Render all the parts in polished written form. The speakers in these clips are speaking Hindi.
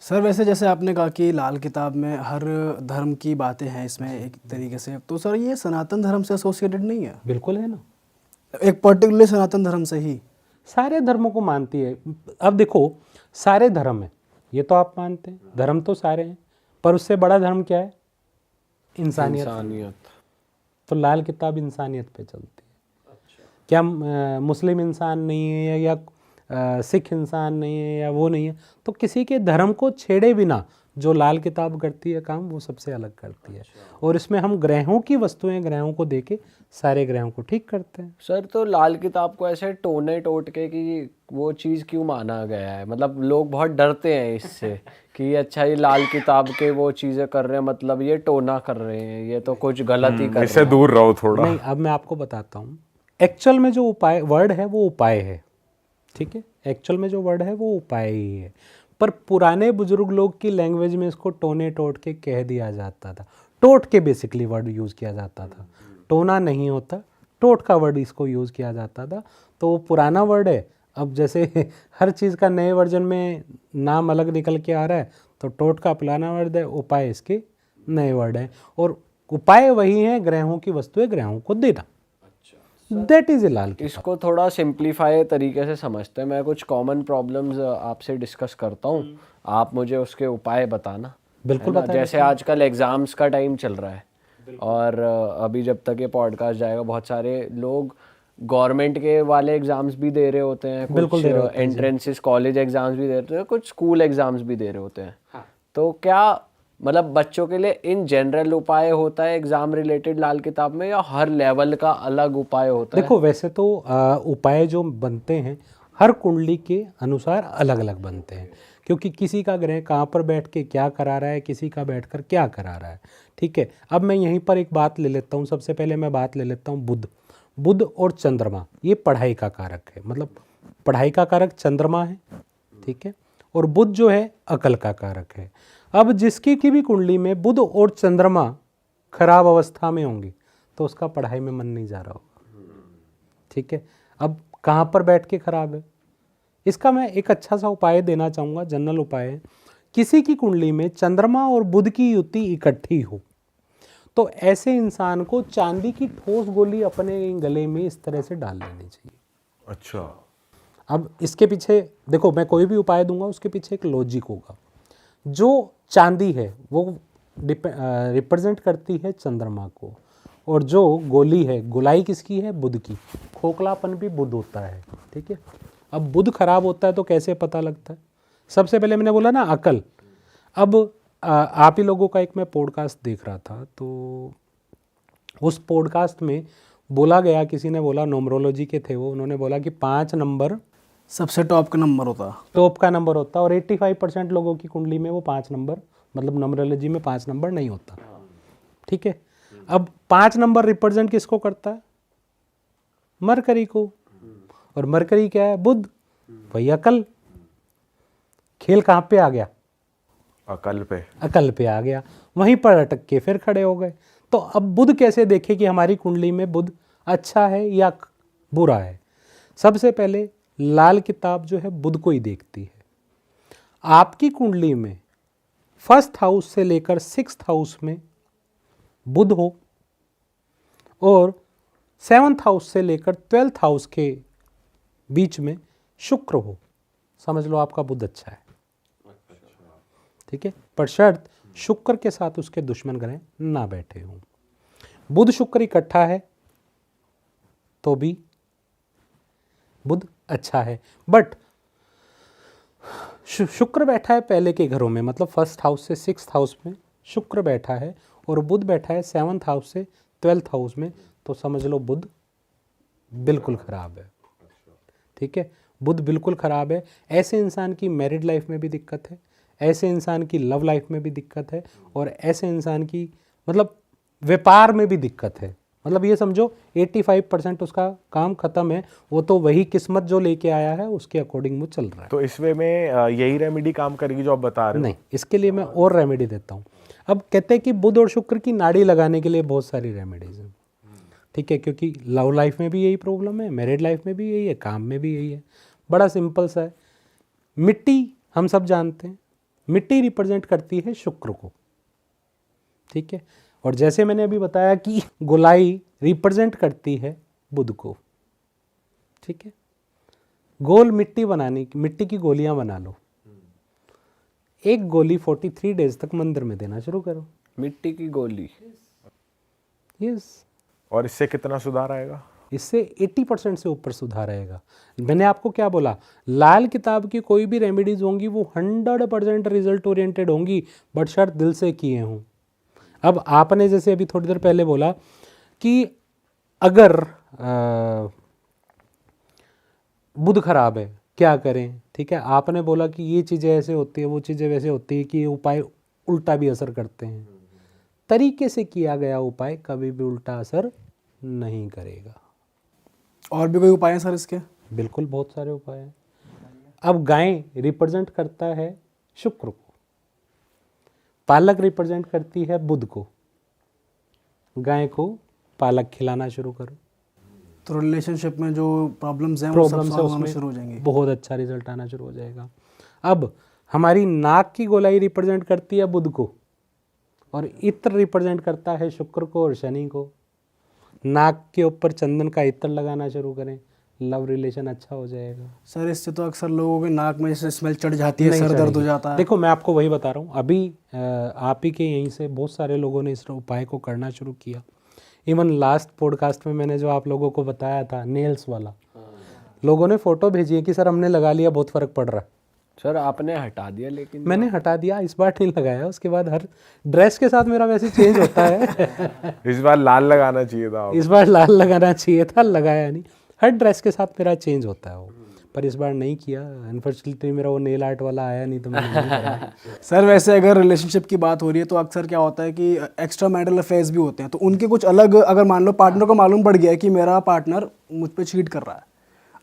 सर वैसे जैसे आपने कहा कि लाल किताब में हर धर्म की बातें हैं इसमें एक तरीके से, तो सर ये सनातन धर्म से एसोसिएटेड नहीं है? बिल्कुल है ना, एक पर्टिकुलर सनातन धर्म से ही? सारे धर्मों को मानती है। अब देखो, सारे धर्म है, ये तो आप मानते हैं, धर्म तो सारे हैं, पर उससे बड़ा धर्म क्या है? इंसानियत। इंसानियत। तो लाल किताब इंसानियत पे चलती है। क्या मुस्लिम इंसान नहीं है या सिख इंसान नहीं है या वो नहीं है, तो किसी के धर्म को छेड़े बिना जो लाल किताब करती है काम, वो सबसे अलग करती है। और इसमें हम ग्रहों की वस्तुएं, ग्रहों को देके सारे ग्रहों को ठीक करते हैं। सर तो लाल किताब को ऐसे टोने टोटके कि वो चीज़ क्यों माना गया है? मतलब लोग बहुत डरते हैं इससे कि अच्छा ये लाल किताब के वो चीज़ें कर रहे हैं, मतलब ये टोना कर रहे हैं, ये तो कुछ गलत ही कर रहे इससे हैं। दूर रहो थोड़ा। नहीं, अब मैं आपको बताता हूँ। एक्चुअल में जो उपाय वर्ड है वो उपाय है, ठीक है, एक्चुअल में जो वर्ड है वो उपाय ही है, पर पुराने बुजुर्ग लोग की लैंग्वेज में इसको टोने टोट के कह दिया जाता था। टोट के बेसिकली वर्ड यूज़ किया जाता था, टोना नहीं होता, टोट का वर्ड इसको यूज़ किया जाता था। तो वो पुराना वर्ड है। अब जैसे हर चीज़ का नए वर्जन में नाम अलग निकल के आ रहा है, तो टोट का पुराना वर्ड है, उपाय इसके नए वर्ड है। और उपाय वही है, ग्रहों की वस्तुएं ग्रहों को देना। दैट इज ए लाल किताब। इसको थोड़ा सिंप्लीफाई तरीके से समझते हैं। मैं कुछ कॉमन प्रॉब्लम्स आपसे डिस्कस करता हूँ, आप मुझे उसके उपाय बताना। बिल्कुल है ना? बताएं। जैसे आजकल एग्ज़ाम्स का टाइम चल रहा है, और अभी जब तक ये पॉडकास्ट जाएगा बहुत सारे लोग गवर्नमेंट के वाले एग्ज़ाम्स भी दे रहे होते हैं, बिल्कुल कुछ दे रहे होते हैं जी। एंट्रेंसेस कॉलेज एग्ज़ाम्स भी दे रहे होते हैं, कुछ स्कूल एग्ज़ाम्स भी दे रहे होते हैं। तो क्या मतलब बच्चों के लिए इन जनरल उपाय होता है एग्ज़ाम रिलेटेड लाल किताब में, या हर लेवल का अलग उपाय होता है? देखो, वैसे तो उपाय जो बनते हैं हर कुंडली के अनुसार अलग अलग बनते हैं, क्योंकि किसी का ग्रह कहाँ पर बैठ के क्या करा रहा है, किसी का बैठकर क्या करा रहा है। ठीक है, अब मैं यहीं पर एक बात ले लेता हूँ। सबसे पहले मैं बात ले लेता हूँ बुध। बुध और चंद्रमा ये पढ़ाई का कारक है, मतलब पढ़ाई का कारक चंद्रमा है, ठीक है, और बुध जो है अकल का कारक है। अब जिसकी की भी कुंडली में बुध और चंद्रमा खराब अवस्था में होंगे तो उसका पढ़ाई में मन नहीं जा रहा होगा, ठीक है। अब कहाँ पर बैठ के खराब है, इसका मैं एक अच्छा सा उपाय देना चाहूँगा, जनरल उपाय है। किसी की कुंडली में चंद्रमा और बुध की युति इकट्ठी हो तो ऐसे इंसान को चांदी की ठोस गोली अपने गले में इस तरह से डाल लेनी चाहिए। अच्छा, अब इसके पीछे देखो, मैं कोई भी उपाय दूंगा उसके पीछे एक लॉजिक होगा। जो चांदी है वो रिप्रेजेंट करती है चंद्रमा को, और जो गोली है, गोलाई किसकी है? बुध की। खोखलापन भी बुध होता है, ठीक है। अब बुध खराब होता है तो कैसे पता लगता है? सबसे पहले मैंने बोला ना अकल। अब आप ही लोगों का एक मैं पॉडकास्ट देख रहा था, तो उस पॉडकास्ट में बोला गया, किसी ने बोला, न्यूमरोलॉजी के थे वो, उन्होंने बोला कि 5 नंबर सबसे टॉप का नंबर होता? टॉप का नंबर होता, और 85% लोगों की कुंडली में वो 5 नंबर, मतलब न्यूमरोलॉजी में 5 नंबर नहीं होता, ठीक है। अब 5 नंबर रिप्रेजेंट किसको करता है? मरकरी को, और मरकरी क्या है? बुध, वही अकल। खेल कहाँ पे आ गया? अकल पे। अकल पे आ गया, वहीं पर अटक के फिर खड़े हो गए। तो अब बुध कैसे देखे कि हमारी कुंडली में बुध अच्छा है या बुरा है? सबसे पहले लाल किताब जो है बुध को ही देखती है। आपकी कुंडली में 1st हाउस से लेकर 6th हाउस में बुध हो, और 7th हाउस से लेकर 12th हाउस के बीच में शुक्र हो, समझ लो आपका बुध अच्छा है, ठीक है, पर शर्त शुक्र के साथ उसके दुश्मन ग्रह ना बैठे हों। बुध शुक्र इकट्ठा है तो भी बुध अच्छा है, बट शुक्र बैठा है पहले के घरों में, मतलब 1st हाउस से 6th हाउस में शुक्र बैठा है, और बुध बैठा है 7th हाउस से 12th हाउस में, तो समझ लो बुध बिल्कुल खराब है, ठीक है। बुध बिल्कुल खराब है। ऐसे इंसान की मैरिड लाइफ में भी दिक्कत है, ऐसे इंसान की लव लाइफ में भी दिक्कत है, और ऐसे इंसान की मतलब व्यापार में भी दिक्कत है। मतलब ये समझो 85% उसका काम खत्म है, वो तो वही किस्मत जो लेके आया है उसके अकॉर्डिंग वो चल रहा है। तो इस वे में यही रेमेडी काम करेगी जो आप बता रहे हो? नहीं, इसके लिए मैं और रेमेडी देता हूँ। अब कहते हैं कि बुध और शुक्र की नाड़ी लगाने के लिए बहुत सारी रेमेडीज हैं, ठीक है, क्योंकि लव लाइफ में भी यही प्रॉब्लम है, मैरिड लाइफ में भी यही है, काम में भी यही है। बड़ा सिंपल सा है। मिट्टी हम सब जानते हैं, मिट्टी रिप्रेजेंट करती है शुक्र को, ठीक है। और जैसे मैंने अभी बताया कि गोलाई रिप्रेजेंट करती है बुध को, ठीक है। गोल मिट्टी बनाने की, मिट्टी की गोलियां बना लो, एक गोली 43 डेज तक मंदिर में देना शुरू करो। मिट्टी की गोली। यस। और इससे कितना सुधार आएगा? इससे 80% से ऊपर सुधार आएगा। मैंने आपको क्या बोला, लाल किताब की कोई भी रेमेडीज होंगी वो 100% रिजल्ट ओरिएंटेड होंगी, बट शर्त दिल से किए हों। अब आपने जैसे अभी थोड़ी देर पहले बोला कि अगर बुध खराब है क्या करें, ठीक है। आपने बोला कि ये चीज़ें ऐसे होती है, वो चीज़ें वैसे होती है, कि ये उपाय उल्टा भी असर करते हैं। तरीके से किया गया उपाय कभी भी उल्टा असर नहीं करेगा। और भी कोई उपाय है सर इसके? बिल्कुल, बहुत सारे उपाय हैं। अब गाय रिप्रेजेंट करता है शुक्र को, पालक रिप्रेजेंट करती है बुध को। गाय को पालक खिलाना शुरू करो, तो रिलेशनशिप में जो प्रॉब्लम्स हैं वो सब प्रॉब्लम से सॉल्व होना उसमें शुरू हो जाएंगी। बहुत अच्छा रिजल्ट आना शुरू हो जाएगा। अब हमारी नाक की गोलाई रिप्रेजेंट करती है बुध को, और इत्र रिप्रेजेंट करता है शुक्र को और शनि को। नाक के ऊपर चंदन का इत्र लगाना शुरू करें, लव रिलेशन अच्छा हो जाएगा। सर इससे तो अक्सर लोगों के नाक में जैसे स्मेल चढ़ जाती है, नहीं सर दर्द चढ़ेगी। हो जाता है। देखो मैं आपको वही बता रहा हूँ, अभी आप ही के यहीं से बहुत सारे लोगों ने इस उपाय को करना शुरू किया। इवन लास्ट पॉडकास्ट में मैंने जो आप लोगों को बताया था नेल्स वाला, लोगों ने फोटो भेजी है कि सर हमने लगा लिया, बहुत फर्क पड़ रहा है। सर आपने हटा दिया, लेकिन मैंने हटा दिया, इस बार नहीं लगाया। उसके बाद हर ड्रेस के साथ मेरा वैसे चेंज होता है। इस बार लाल लगाना चाहिए था। इस बार लाल लगाना चाहिए था, लगाया नहीं। हर ड्रेस के साथ मेरा चेंज होता है वो, पर इस बार नहीं किया। अनफॉर्चुनेटली मेरा वो नेल आर्ट वाला आया नहीं, तो मैंने नहीं कराया। सर वैसे अगर रिलेशनशिप की बात हो रही है तो अक्सर क्या होता है कि एक्स्ट्रा मैरिटल अफेयर्स भी होते हैं, तो उनके कुछ अलग, अगर मान लो पार्टनर को मालूम पड़ गया है कि मेरा पार्टनर मुझ पे चीट कर रहा है,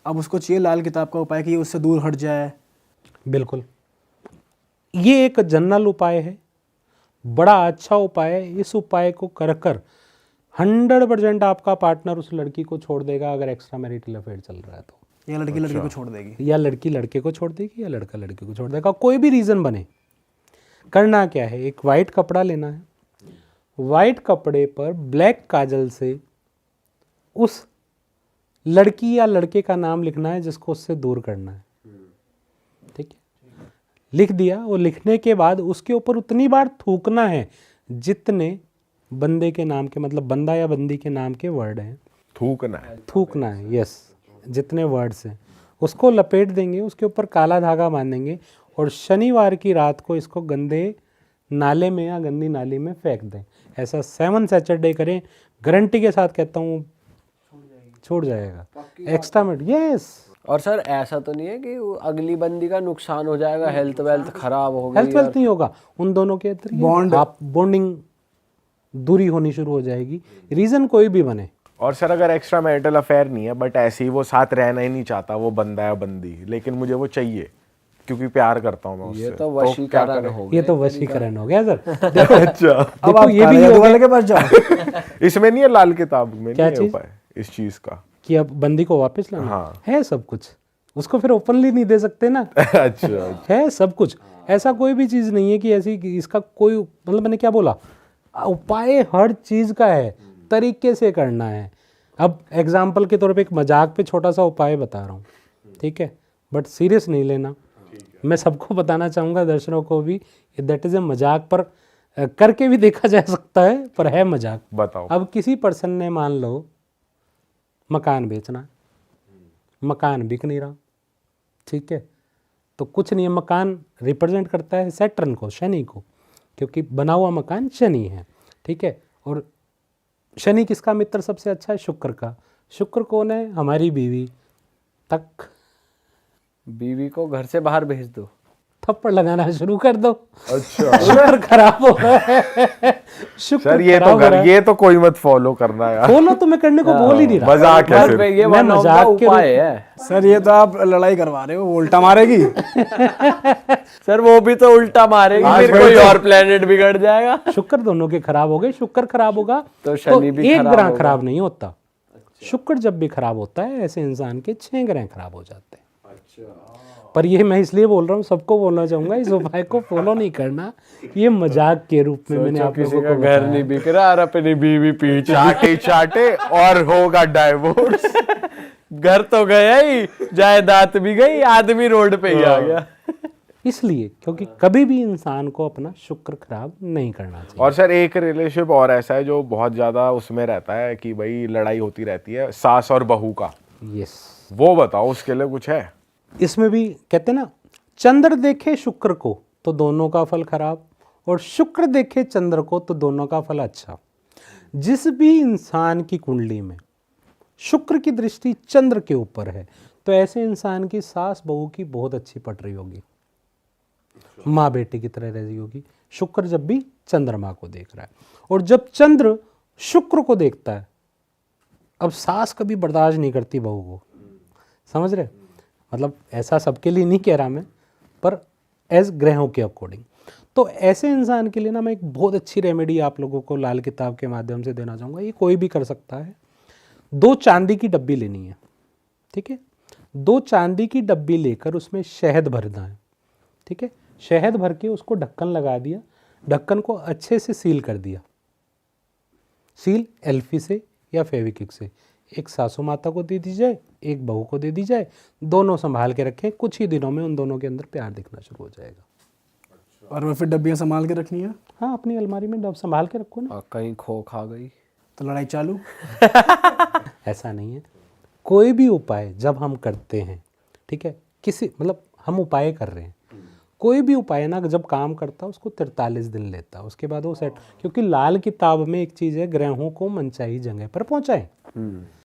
अब उसको चाहिए लाल किताब का उपाय कि ये उससे दूर हट जाए। बिल्कुल, ये एक जनरल उपाय है, बड़ा अच्छा उपाय है। इस उपाय को कर कर 100% आपका पार्टनर उस लड़की को छोड़ देगा, अगर एक्स्ट्रा मैरिटल अफेयर चल रहा है तो। या लड़की लड़के को छोड़ देगी, या लड़की लड़के को छोड़ देगी, या लड़का लड़के को छोड़ देगा, कोई भी रीज़न बने। करना क्या है, एक वाइट कपड़ा लेना है, वाइट कपड़े पर ब्लैक काजल से उस लड़की या लड़के का नाम लिखना है जिसको उससे दूर करना है, ठीक है। लिख दिया, और लिखने के बाद उसके ऊपर उतनी बार थूकना है जितने बंदे के नाम के, मतलब बंदा या बंदी के नाम के वर्ड हैं। थूकना है। थूकना है, यस, जितने वर्ड्स हैं उसको लपेट देंगे, उसके ऊपर काला धागा बांधेंगे, और शनिवार की रात को इसको गंदे नाले में या गंदी नाली में फेंक दें। ऐसा 7 सैटरडे करें, गारंटी के साथ कहता हूँ छूट जाएगा। Extra minute, yes. और सर ऐसा तो नहीं है कि वो अगली बंदी का नुकसान हो जाएगा, हेल्थ वेल्थ खराब हो गई? हेल्थ वेल्थ नहीं होगा, उन दोनों के बॉन्ड, आप बॉन्डिंग दूरी होनी शुरू हो जाएगी, रीज़न कोई भी बने। और सर अगर एक्स्ट्रा मैरिटल अफेयर नहीं है, बट ऐसे ही वो साथ रहना ही नहीं चाहता, वो बंदा या बंदी, लेकिन मुझे वो चाहिए क्योंकि प्यार करता हूँ मैं उससे, ये तो वशीकरण हो ये गया। तो वशीकरण हो गया सर। देखो अच्छा, अब देखो आप ये भी काले हो जादू गया वाले के पास जाओ। इसमें नहीं है लाल किताब में, क्या नहीं है चीज़? उपाय इस चीज का? कि अब बंदी को वापस लाना हाँ। है, सब कुछ। उसको फिर ओपनली नहीं दे सकते ना। अच्छा, है सब कुछ, ऐसा कोई भी चीज़ नहीं है कि ऐसी कि इसका कोई, मतलब मैंने क्या बोला, उपाय हर चीज़ का है, तरीके से करना है। अब एग्जाम्पल के तौर पे एक मजाक पे छोटा सा उपाय बता रहा हूँ, ठीक है, बट सीरियस नहीं लेना। मैं सबको बताना चाहूँगा, दर्शकों को भी, दैट इज़ ए मजाक, पर करके भी देखा जा सकता है, पर है मजाक। बताओ। अब किसी पर्सन ने मान लो मकान बेचना है, मकान बिक नहीं रहा, ठीक है, तो कुछ नहीं है, मकान रिप्रेजेंट करता है सैटर्न को, शनि को, क्योंकि बना हुआ मकान शनि है, ठीक है। और शनि किसका मित्र सबसे अच्छा है? शुक्र का। शुक्र कौन है? हमारी बीवी तक। बीवी को घर से बाहर भेज दो, थप्पड़ लगाना शुरू कर दो। अच्छा शुक्र खराब हो रहा है, शुक्र सर, ये तो खराब हो रहा है। ये तो कोई मत फॉलो करना यार, बोलो तो मैं करने को बोल ही नहीं रहा। मजाक है घर पे सिर्फ। ये मैं one of the मजाक के उपाय है। सर ये तो आप लड़ाई करवा रहे हो, वो उल्टा मारेगी। सर वो भी तो उल्टा मारेगी, आज फिर वही कोई तो- और प्लेनेट बिगड़ जाएगा। शुक्र दोनों के खराब हो गए, शुक्र खराब होगा तो शनि भी एक खराब ग्रह होगा। खराब नहीं होता। शुक्र जब भी खराब होता है, ऐसे इंसान के 6 ग्रह खराब हो जाते हैं। पर ये मैं इसलिए बोल रहा हूँ, सबको बोलना चाहूंगा इस उपाय को फॉलो नहीं करना, ये मजाक के रूप में मैंने आप किसी लोगों का को घर बताया। नहीं बिक रहा और अपनी बीवी पीछे, चाटे चाटे और होगा डाइवोर्स। घर तो गया ही, जायदाद भी गई, आदमी रोड पे ही आ गया। इसलिए क्योंकि कभी भी इंसान को अपना शुक्र खराब नहीं करना चाहिए। और सर एक रिलेशनशिप और ऐसा है जो बहुत ज्यादा उसमें रहता है कि भाई लड़ाई होती रहती है, सास और बहू का, यस, वो बताओ उसके लिए कुछ है? इसमें भी कहते ना, चंद्र देखे शुक्र को तो दोनों का फल खराब, और शुक्र देखे चंद्र को तो दोनों का फल अच्छा। जिस भी इंसान की कुंडली में शुक्र की दृष्टि चंद्र के ऊपर है तो ऐसे इंसान की सास बहू की बहुत अच्छी पट रही होगी, माँ बेटे की तरह रही होगी। शुक्र जब भी चंद्रमा को देख रहा है, और जब चंद्र शुक्र को देखता है, अब सास कभी बर्दाश्त नहीं करती बहू को, समझ रहे? मतलब ऐसा सबके लिए नहीं कह रहा मैं, पर एज ग्रहों के अकॉर्डिंग। तो ऐसे इंसान के लिए ना मैं एक बहुत अच्छी रेमेडी आप लोगों को लाल किताब के माध्यम से देना चाहूँगा। ये कोई भी कर सकता है। 2 चांदी की डब्बी लेनी है, ठीक है? 2 चांदी की डब्बी लेकर उसमें शहद भरना है, ठीक है? शहद भर के उसको ढक्कन लगा दिया, ढक्कन को अच्छे से सील कर दिया, सील एल्फी से या फेविक्विक से। एक सासू माता को दे दी जाए, एक बहू को दे दी जाए, दोनों संभाल के रखें। कुछ ही दिनों में उन दोनों के अंदर प्यार दिखना शुरू हो जाएगा। और वो फिर डब्बियाँ संभाल के रखनी है, हाँ, अपनी अलमारी में डब संभाल के रखो ना। और कहीं खो खा गई तो लड़ाई चालू। ऐसा नहीं है। कोई भी उपाय जब हम करते हैं, ठीक है, किसी मतलब हम उपाय कर रहे हैं, कोई भी उपाय ना जब काम करता है उसको 43 दिन लेता है, उसके बाद वो सेट। क्योंकि लाल किताब में एक चीज़ है, ग्रहों को मनचाही जगह पर पहुंचाएं।